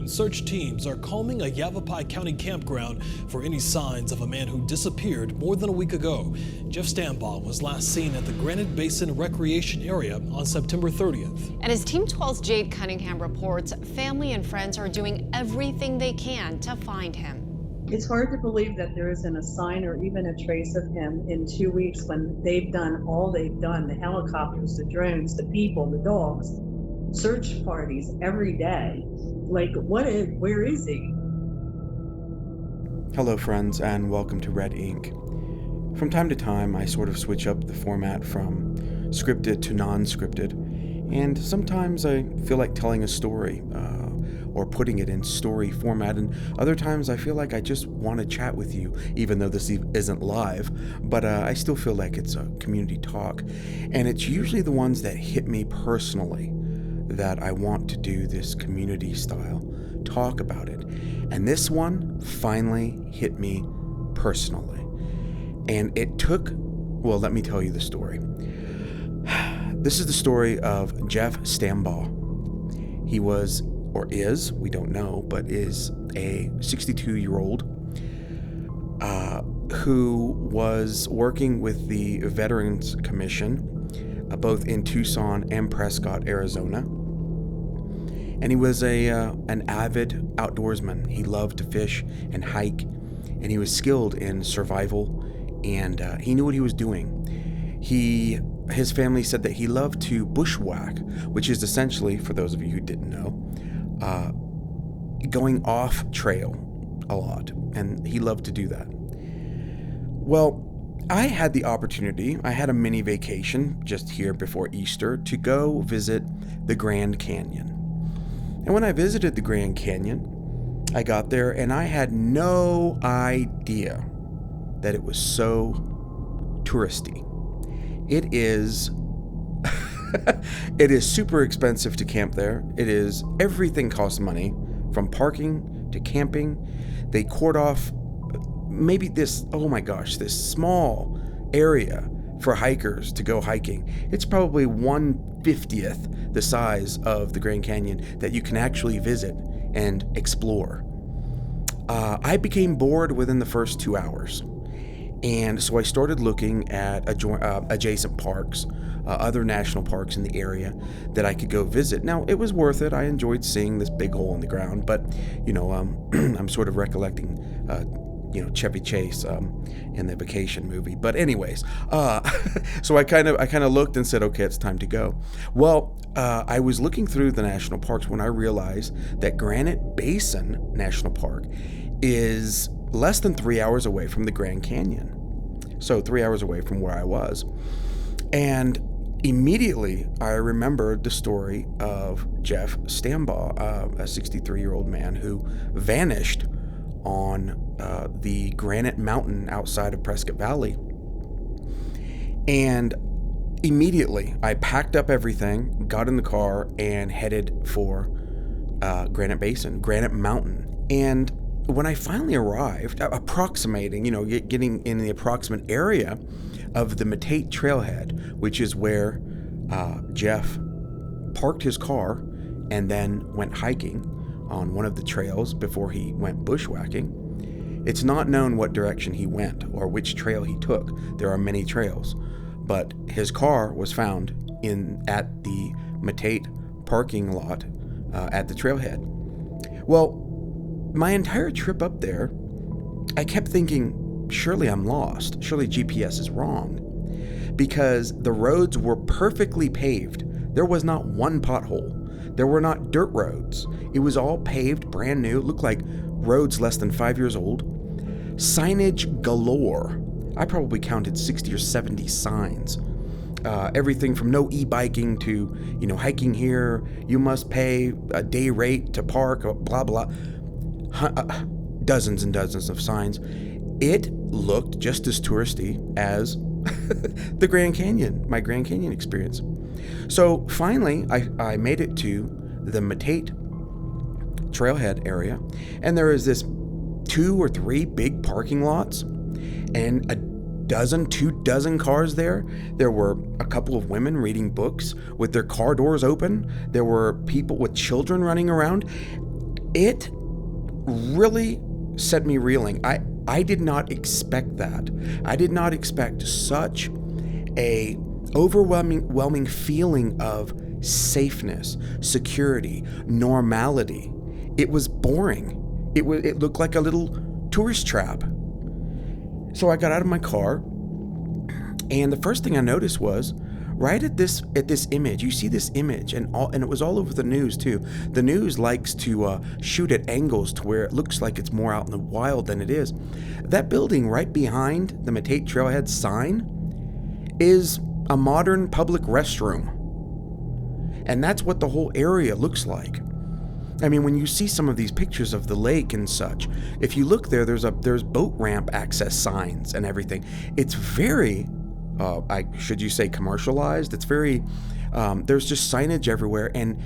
Search teams are combing a Yavapai County campground for any signs of a man who disappeared more than a week ago. Jeff Stambaugh was last seen at the Granite Basin Recreation Area on September 30th. And as Team 12's Jade Cunningham reports, family and friends are doing everything they can to find him. It's hard to believe that there isn't a sign or even a trace of him in 2 weeks when they've done all they've done. The helicopters, the drones, the people, the dogs, search parties every day. Like, where is he? Hello friends, and welcome to Red Ink. From time to time, I sort of switch up the format from scripted to non-scripted, and sometimes I feel like telling a story, or putting it in story format, and other times I feel like I just want to chat with you, even though this isn't live, but I still feel like it's a community talk, and it's usually the ones that hit me personally that I want to do this community style talk about it. And this one finally hit me personally. And it took, well, let me tell you the story. This is the story of Jeff Stambaugh. He was, or is, we don't know, but is a 62-year-old who was working with the Veterans Commission, both in Tucson and Prescott, Arizona. And he was an avid outdoorsman. He loved to fish and hike, and he was skilled in survival, and he knew what he was doing. His family said that he loved to bushwhack, which is essentially, for those of you who didn't know, going off trail a lot, and he loved to do that. Well, I had the opportunity, I had a mini vacation just here before Easter to go visit the Grand Canyon. And when I visited the Grand Canyon, I got there and I had no idea that it was so touristy. It is it is super expensive to camp there. Everything costs money, from parking to camping. They cordon off maybe this small area for hikers to go hiking. It's probably 1/50th the size of the Grand Canyon that you can actually visit and explore. I became bored within the first 2 hours. And so I started looking at adjacent parks, other national parks in the area that I could go visit. Now, it was worth it. I enjoyed seeing this big hole in the ground, but, I'm sort of recollecting Chevy Chase in the Vacation movie. But anyways, so I kind of looked and said, okay, it's time to go. Well, I was looking through the national parks when I realized that Granite Basin National Park is less than 3 hours away from the Grand Canyon. So 3 hours away from where I was. And immediately I remembered the story of Jeff Stambaugh, a 63-year-old man who vanished on the Granite Mountain outside of Prescott Valley. And immediately I packed up everything, got in the car, and headed for Granite Basin, Granite Mountain. And when I finally arrived, approximating, getting in the approximate area of the Matate Trailhead, which is where Jeff parked his car and then went hiking on one of the trails before he went bushwhacking. It's not known what direction he went or which trail he took. There are many trails, but his car was found at the Matate parking lot at the trailhead. Well, my entire trip up there, I kept thinking, surely I'm lost. Surely GPS is wrong, because the roads were perfectly paved. There was not one pothole. There were not dirt roads. It was all paved, brand new. It looked like roads less than 5 years old. Signage galore. I probably counted 60 or 70 signs everything from no e-biking to, hiking here. You must pay a day rate to park, blah, blah. Dozens and dozens of signs. It looked just as touristy as the Grand Canyon, my Grand Canyon experience. So finally, I made it to the Matate trailhead area, and there is this 2 or 3 big parking lots and 2 dozen cars there. There were a couple of women reading books with their car doors open. There were people with children running around. It really set me reeling. I did not expect that. I did not expect such a overwhelming feeling of safeness, security, normality. It was boring. It looked like a little tourist trap. So I got out of my car, and the first thing I noticed was right at this image. You see this image, and it was all over the news too. The news likes to shoot at angles to where it looks like it's more out in the wild than it is. That building right behind the Matate Trailhead sign is a modern public restroom, and that's what the whole area looks like. I mean, when you see some of these pictures of the lake and such, if you look there, there's boat ramp access signs and everything. It's very, should you say commercialized? It's very, there's just signage everywhere. And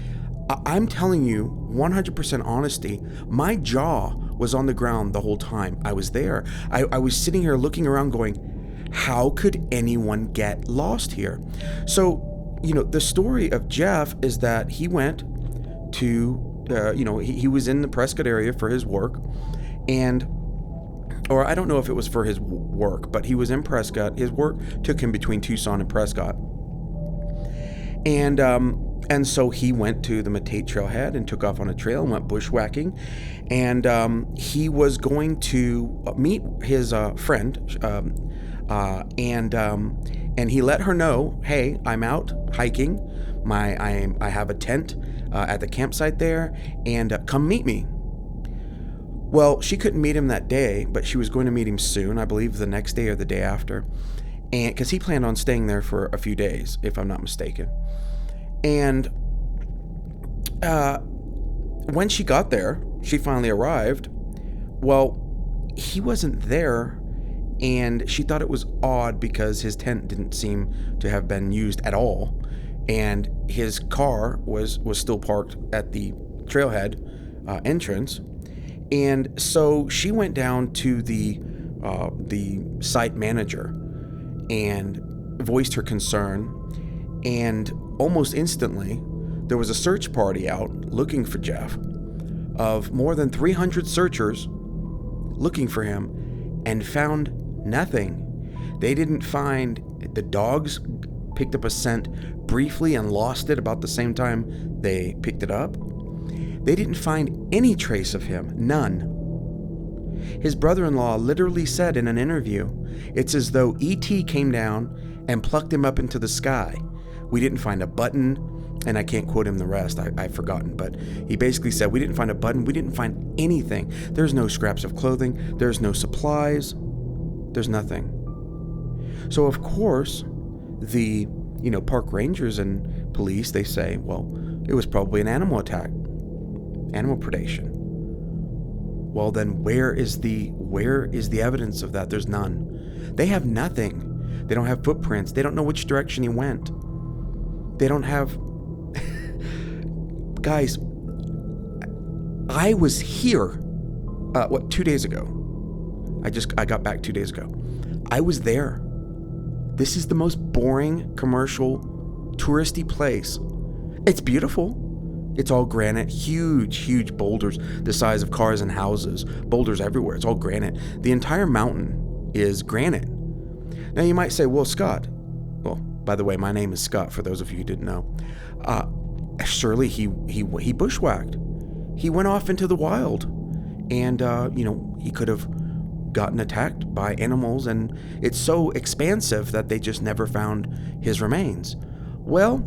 I'm telling you, 100% honesty, my jaw was on the ground the whole time I was there. I was sitting here looking around going, how could anyone get lost here? So, the story of Jeff is that he went to he was in the Prescott area for his work, or I don't know if it was for his work, but he was in Prescott. His work took him between Tucson and Prescott. And so he went to the Matate Trailhead and took off on a trail and went bushwhacking. And he was going to meet his friend, and he let her know, hey, I'm out hiking. I have a tent at the campsite there, and come meet me. Well, she couldn't meet him that day, but she was going to meet him soon, I believe the next day or the day after, and because he planned on staying there for a few days, if I'm not mistaken. And when she got there, she finally arrived. Well, he wasn't there, and she thought it was odd because his tent didn't seem to have been used at all, and his car was still parked at the trailhead entrance. And so she went down to the site manager and voiced her concern, and almost instantly there was a search party out looking for Jeff, of more than 300 searchers looking for him, and found nothing. They didn't find the dogs. Picked up a scent briefly and lost it about the same time they picked it up. They didn't find any trace of him, none. His brother-in-law literally said in an interview, it's as though E.T. came down and plucked him up into the sky. We didn't find a button, and I can't quote him the rest, I've forgotten, but he basically said, we didn't find a button, we didn't find anything. There's no scraps of clothing, there's no supplies, there's nothing. So of course, the park rangers and police, they say, well, it was probably an animal attack, animal predation. Well, then where is the evidence of that? There's none. They have nothing. They don't have footprints. They don't know which direction he went. They don't have guys, I was here 2 days ago. I got back 2 days ago. I was there. This is the most boring commercial touristy place. It's beautiful. It's all granite, huge boulders the size of cars and houses, boulders everywhere. It's all granite. The entire mountain is granite. Now you might say, well, Scott, well, by the way, my name is Scott for those of you who didn't know. Surely he bushwhacked. He went off into the wild, and he could have gotten attacked by animals, and it's so expansive that they just never found his remains. Well,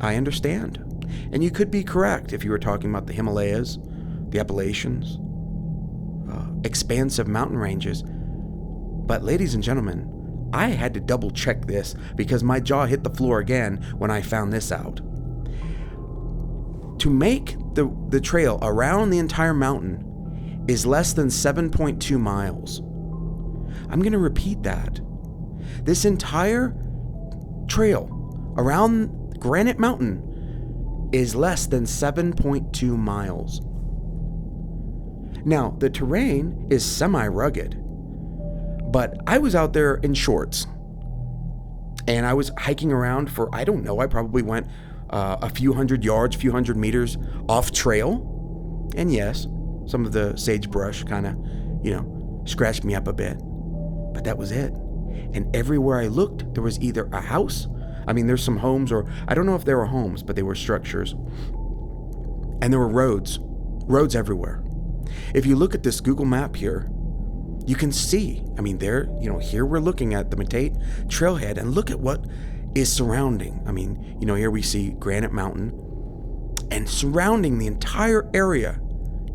I understand. And you could be correct if you were talking about the Himalayas, the Appalachians, expansive mountain ranges. But ladies and gentlemen, I had to double check this because my jaw hit the floor again when I found this out. To make the trail around the entire mountain is less than 7.2 miles. I'm going to repeat that. This entire trail around Granite Mountain is less than 7.2 miles. Now, the terrain is semi-rugged, but I was out there in shorts, and I was hiking around for, I don't know, I probably went a few hundred yards, few hundred meters off trail. And yes, some of the sagebrush kind of, scratched me up a bit, but that was it. And everywhere I looked, there was either a house. I mean, there's some homes, or I don't know if they were homes, but they were structures. And there were roads everywhere. If you look at this Google map here, you can see, I mean, here we're looking at the Matate trailhead, and look at what is surrounding. I mean, here we see Granite Mountain, and surrounding the entire area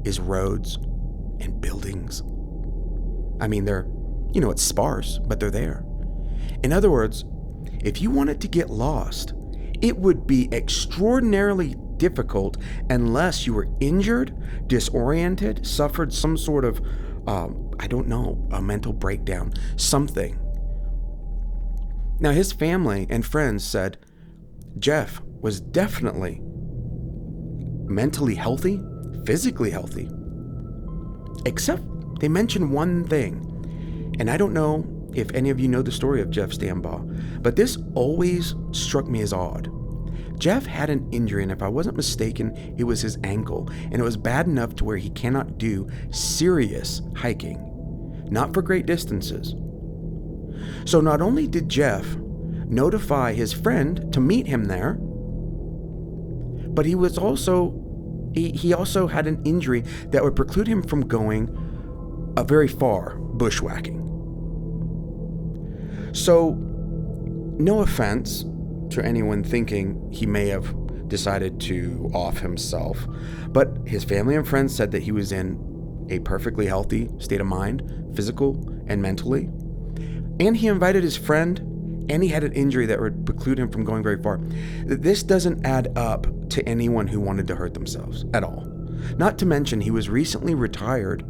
is roads and buildings. I mean, it's sparse, but they're there. In other words, if you wanted to get lost, it would be extraordinarily difficult unless you were injured, disoriented, suffered some sort of, a mental breakdown, something. Now, his family and friends said Jeff was definitely mentally healthy, physically healthy, except they mentioned one thing, and I don't know if any of you know the story of Jeff Stambaugh, but this always struck me as odd. Jeff had an injury, and if I wasn't mistaken, it was his ankle, and it was bad enough to where he cannot do serious hiking, not for great distances. So not only did Jeff notify his friend to meet him there, but he also had an injury that would preclude him from going very far bushwhacking. So, no offense to anyone thinking he may have decided to off himself, but his family and friends said that he was in a perfectly healthy state of mind, physical and mentally, and he invited his friend, and he had an injury that would preclude him from going very far. This doesn't add up to anyone who wanted to hurt themselves at all. Not to mention, he was recently retired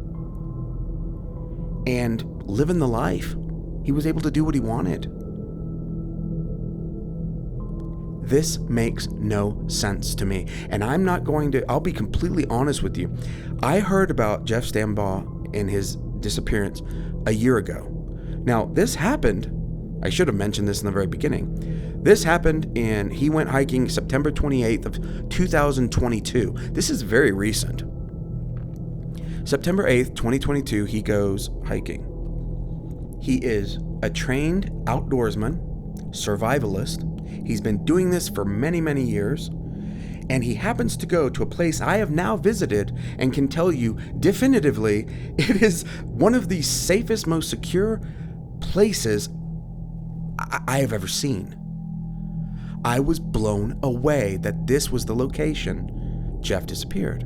and living the life. He was able to do what he wanted. This makes no sense to me. And I'll be completely honest with you. I heard about Jeff Stambaugh and his disappearance a year ago. Now, this happened, I should have mentioned this in the very beginning. This happened he went hiking September 28th of 2022. This is very recent. September 8th, 2022, he goes hiking. He is a trained outdoorsman, survivalist. He's been doing this for many, many years, and he happens to go to a place I have now visited and can tell you definitively it is one of the safest, most secure places I have ever seen. I was blown away that this was the location Jeff disappeared.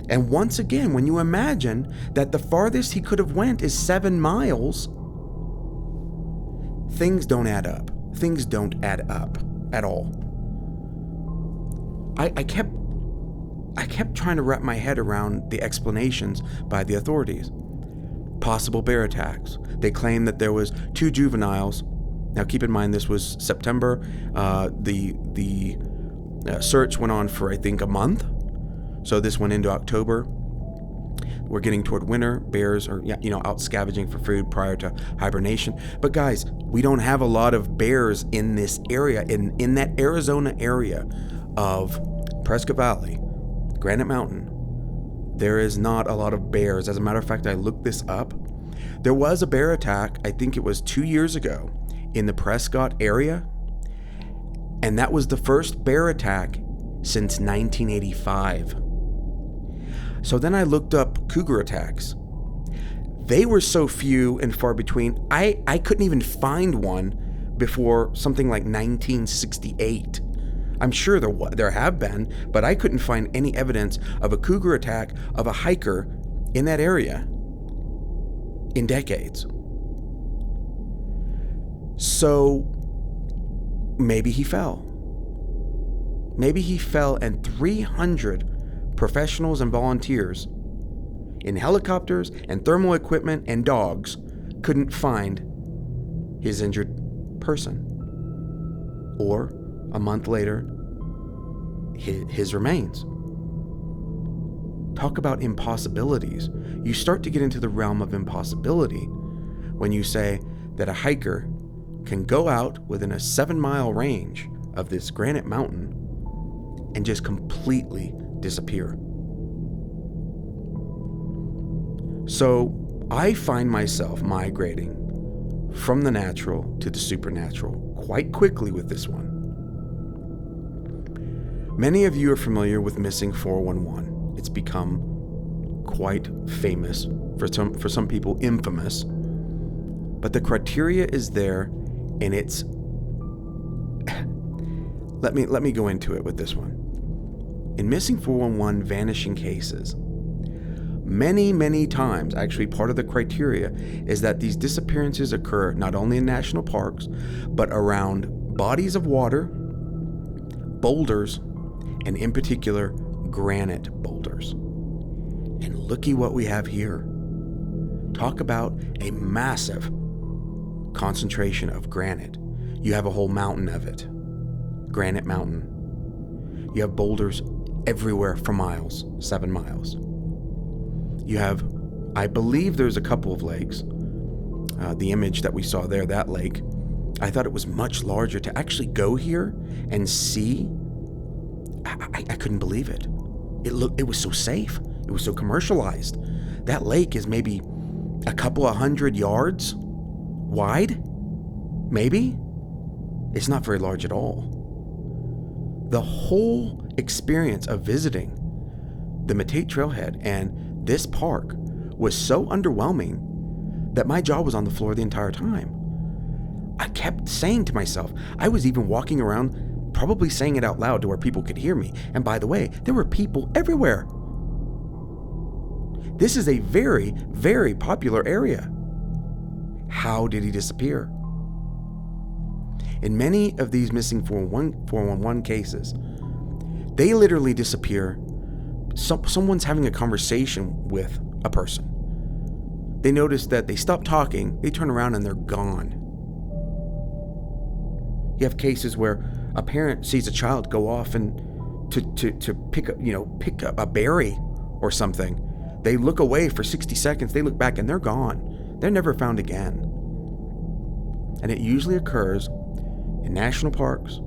And once again, when you imagine that the farthest he could have went is 7 miles, things don't add up. Things don't add up at all. I kept trying to wrap my head around the explanations by the authorities. Possible bear attacks. They claim that there was 2 juveniles. Now keep in mind this was September. The search went on for I think a month. So this went into October. We're getting toward winter. Bears are, out scavenging for food prior to hibernation. But guys, we don't have a lot of bears in this area, in that Arizona area of Prescott Valley, Granite Mountain. There is not a lot of bears. As a matter of fact, I looked this up. There was a bear attack, I think it was 2 years ago, in the Prescott area. And that was the first bear attack since 1985. So then I looked up cougar attacks. They were so few and far between, I couldn't even find one before something like 1968. I'm sure there have been, but I couldn't find any evidence of a cougar attack of a hiker in that area in decades. So maybe he fell. Maybe he fell and 300 professionals and volunteers in helicopters and thermal equipment and dogs couldn't find his injured person. Or a month later, his remains. Talk about impossibilities. You start to get into the realm of impossibility when you say that a hiker can go out within a 7-mile range of this granite mountain and just completely disappear. So I find myself migrating from the natural to the supernatural quite quickly with this one. Many of you are familiar with Missing 411. It's become quite famous, for some people infamous. But the criteria is there, and it's let me go into it with this one. In Missing 411 vanishing cases, many times, actually part of the criteria is that these disappearances occur not only in national parks, but around bodies of water, boulders, and in particular, granite boulders. And looky what we have here. Talk about a massive concentration of granite. You have a whole mountain of it. Granite mountain. You have boulders everywhere for miles, 7 miles. You have, I believe there's a couple of lakes. The image that we saw there, that lake, I thought it was much larger. To actually go here and see, I couldn't believe it. It was so safe. It was so commercialized. That lake is maybe a couple of 100 yards wide, maybe. It's not very large at all. The whole experience of visiting the Matate Trailhead and this park was so underwhelming that my jaw was on the floor the entire time. I kept saying to myself, I was even walking around, probably saying it out loud to where people could hear me. And by the way, there were people everywhere. This is a very, very popular area. How did he disappear? In many of these missing 411 cases, they literally disappear. Someone's having a conversation with a person. They notice that they stop talking, they turn around and they're gone. You have cases where a parent sees a child go off and to pick up a berry or something. They look away for 60 seconds, they look back and they're gone. They're never found again. And it usually occurs in national parks,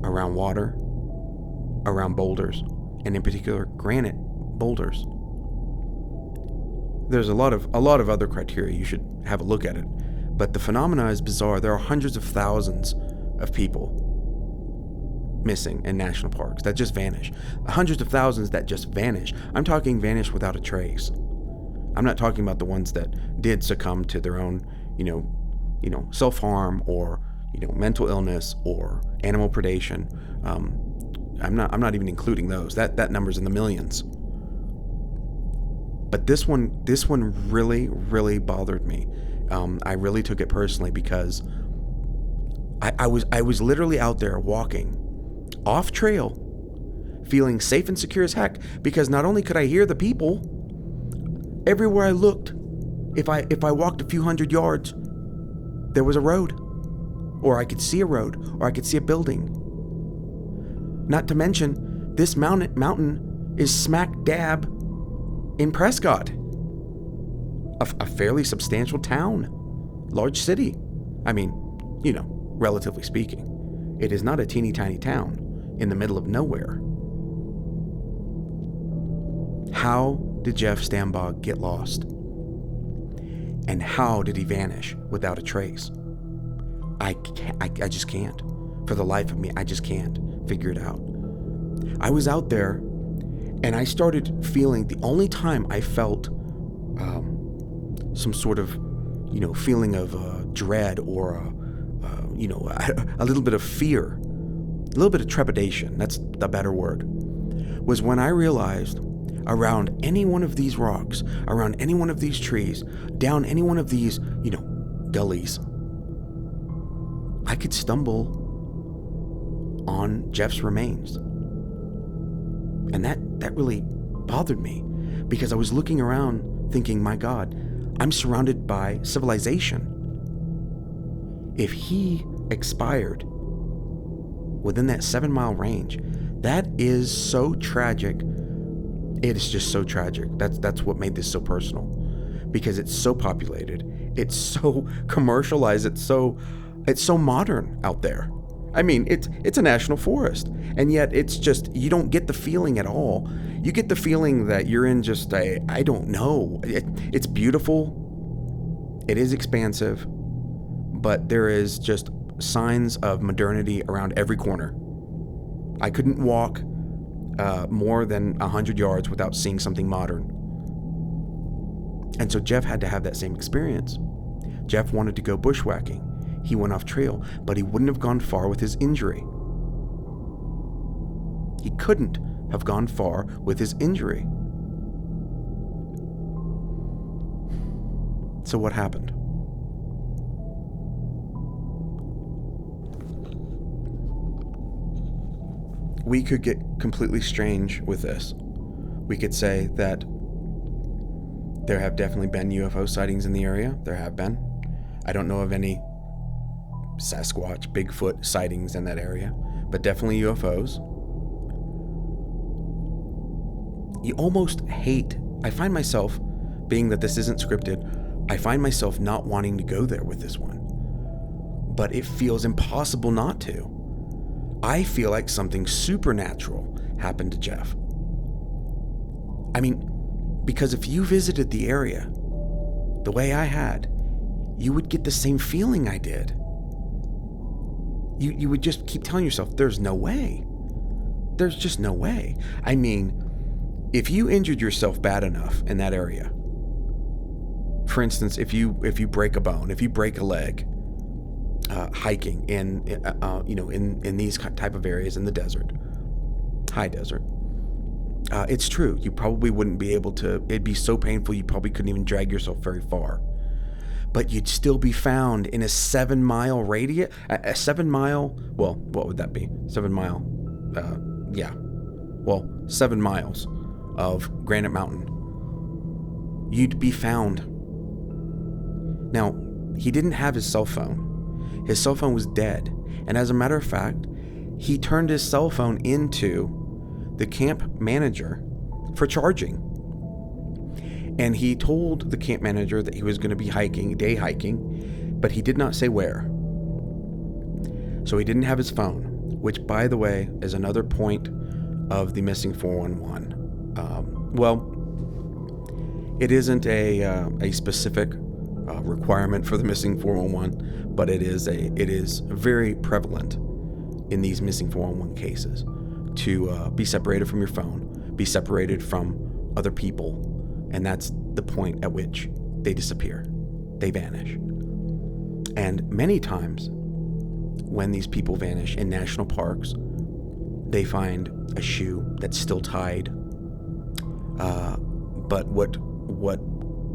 around water, around boulders, and in particular granite boulders. There's a lot of other criteria. You should have a look at it. But the phenomena is bizarre. There are hundreds of thousands of people missing in national parks that just vanish. Hundreds of thousands that just vanish. I'm talking vanish without a trace. I'm not talking about the ones that did succumb to their own, self-harm or, mental illness or animal predation. I'm not even including those. That number's in the millions. But this one really, really bothered me. I really took it personally because I was literally out there walking off trail, feeling safe and secure as heck, because not only could I hear the people, everywhere I looked, if I walked a few hundred yards, there was a road, or I could see a road, or I could see a building. Not to mention, this mountain is smack dab in Prescott, a fairly substantial town, large city. I mean, relatively speaking, it is not a teeny tiny town in the middle of nowhere. How did Jeff Stambaugh get lost? And how did he vanish without a trace? I just can't. For the life of me, I just can't figure it out. I was out there and I started feeling, the only time I felt some sort of, feeling of dread or a little bit of fear, a little bit of trepidation, that's the better word, was when I realized around any one of these rocks, around any one of these trees, down any one of these, gullies, could stumble on Jeff's remains. And that really bothered me, because I was looking around thinking, my God, I'm surrounded by civilization. If he expired within that 7-mile range, that is so tragic. It is just so tragic. That's what made this so personal, because it's so populated, it's so commercialized, it's so modern out there. I mean, it's a national forest, and yet it's just, you don't get the feeling at all. You get the feeling that you're in just I don't know. It's beautiful. It is expansive, but there is just signs of modernity around every corner. I couldn't walk more than 100 yards without seeing something modern. And so Jeff had to have that same experience. Jeff wanted to go bushwhacking. He went off trail, but he wouldn't have gone far with his injury. He couldn't have gone far with his injury. So what happened? We could get completely strange with this. We could say that there have definitely been UFO sightings in the area. There have been. I don't know of any Sasquatch, Bigfoot sightings in that area, but definitely UFOs. You almost hate, I find myself, being that this isn't scripted, I find myself not wanting to go there with this one. But it feels impossible not to. I feel like something supernatural happened to Jeff. I mean, because if you visited the area the way I had, you would get the same feeling I did. You would just keep telling yourself, there's no way. There's just no way. I mean, if you injured yourself bad enough in that area, for instance, if you break a bone, if you break a leg, hiking in these type of areas in the desert, high desert, it's true. You probably wouldn't be able to. It'd be so painful you probably couldn't even drag yourself very far. But you'd still be found in a 7-mile radius. A 7-mile. Well, what would that be? 7 mile. 7 miles of Granite Mountain. You'd be found. Now, he didn't have his cell phone. His cell phone was dead. And as a matter of fact, he turned his cell phone into the camp manager for charging. And he told the camp manager that he was going to be day hiking, but he did not say where. So he didn't have his phone, which, by the way, is another point of the missing 411. It isn't a specific requirement for the missing 411, but it is very prevalent in these missing 411 cases to be separated from your phone, be separated from other people, and that's the point at which they disappear, they vanish. And many times when these people vanish in national parks, they find a shoe that's still tied. But what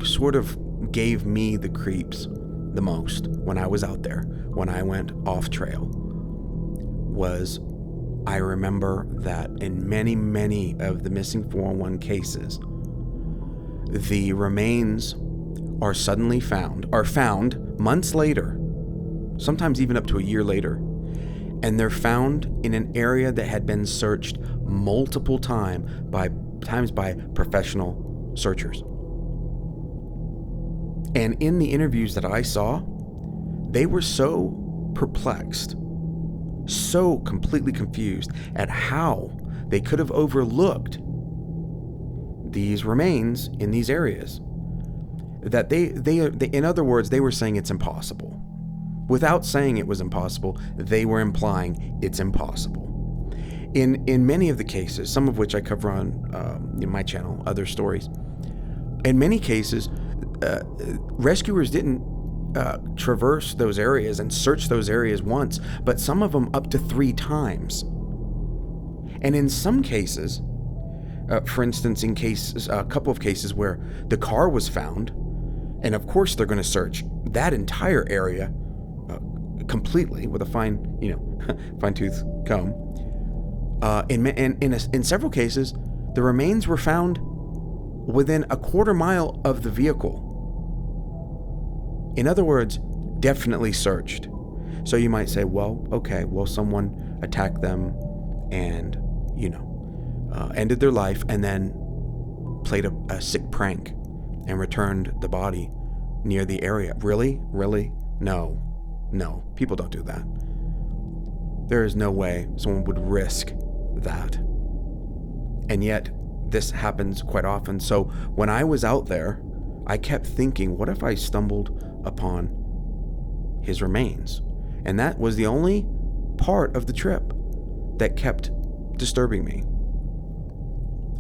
sort of gave me the creeps the most when I was out there, when I went off trail, was I remember that in many, many of the missing 411 cases, the remains are found months later, sometimes even up to a year later, and they're found in an area that had been searched multiple times by professional searchers. And in the interviews that I saw, they were so perplexed, so completely confused at how they could have overlooked these remains in these areas, that they in other words, they were saying it's impossible. Without saying it was impossible, they were implying it's impossible. In many of the cases, some of which I cover on in my channel, other stories, in many cases, rescuers didn't traverse those areas and search those areas once, but some of them up to 3 times. And in some cases, for instance, a couple of cases where the car was found, and of course they're going to search that entire area completely with a fine, fine tooth comb. In several cases, the remains were found within a quarter mile of the vehicle. In other words, definitely searched. So you might say, well, okay, someone attacked them and, ended their life and then played a sick prank and returned the body near the area. Really? No, people don't do that. There is no way someone would risk that. And yet, this happens quite often. So when I was out there, I kept thinking, what if I stumbled upon his remains? And that was the only part of the trip that kept disturbing me.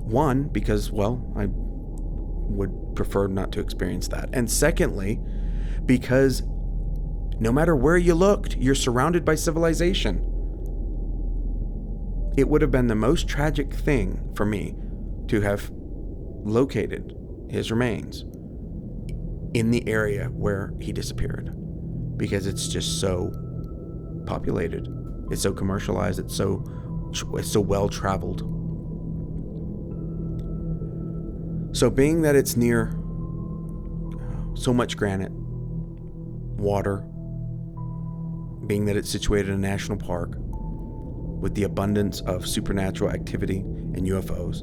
One, because, I would prefer not to experience that. And secondly, because no matter where you looked, you're surrounded by civilization. It would have been the most tragic thing for me to have located his remains in the area where he disappeared, because it's just so populated, it's so commercialized, it's so well traveled. So being that it's near so much granite, water, being that it's situated in a national park with the abundance of supernatural activity and UFOs,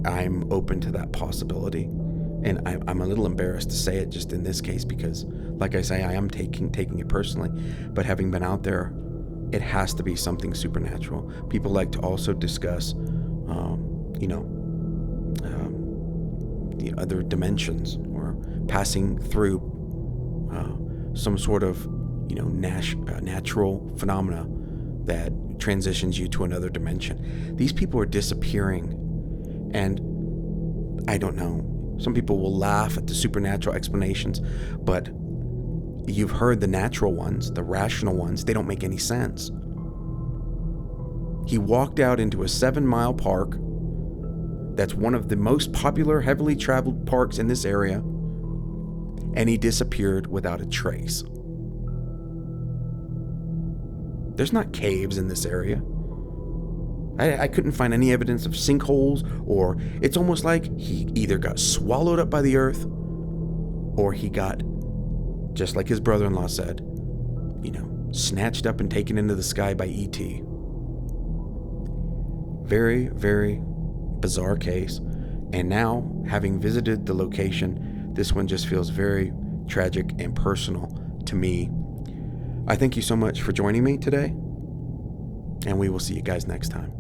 I'm open to that possibility. And I'm a little embarrassed to say it just in this case because, like I say, I am taking it personally. But having been out there, it has to be something supernatural. People like to also discuss, the other dimensions or passing through some sort of, natural phenomena that transitions you to another dimension. These people are disappearing, and I don't know. Some people will laugh at the supernatural explanations, but you've heard the natural ones, the rational ones. They don't make any sense. He walked out into a 7-mile park that's one of the most popular, heavily traveled parks in this area, and he disappeared without a trace. There's not caves in this area. I couldn't find any evidence of sinkholes, or it's almost like he either got swallowed up by the earth, or he got, just like his brother-in-law said, snatched up and taken into the sky by E.T. Very, very bizarre case. And now, having visited the location, this one just feels very tragic and personal to me. I thank you so much for joining me today, and we will see you guys next time.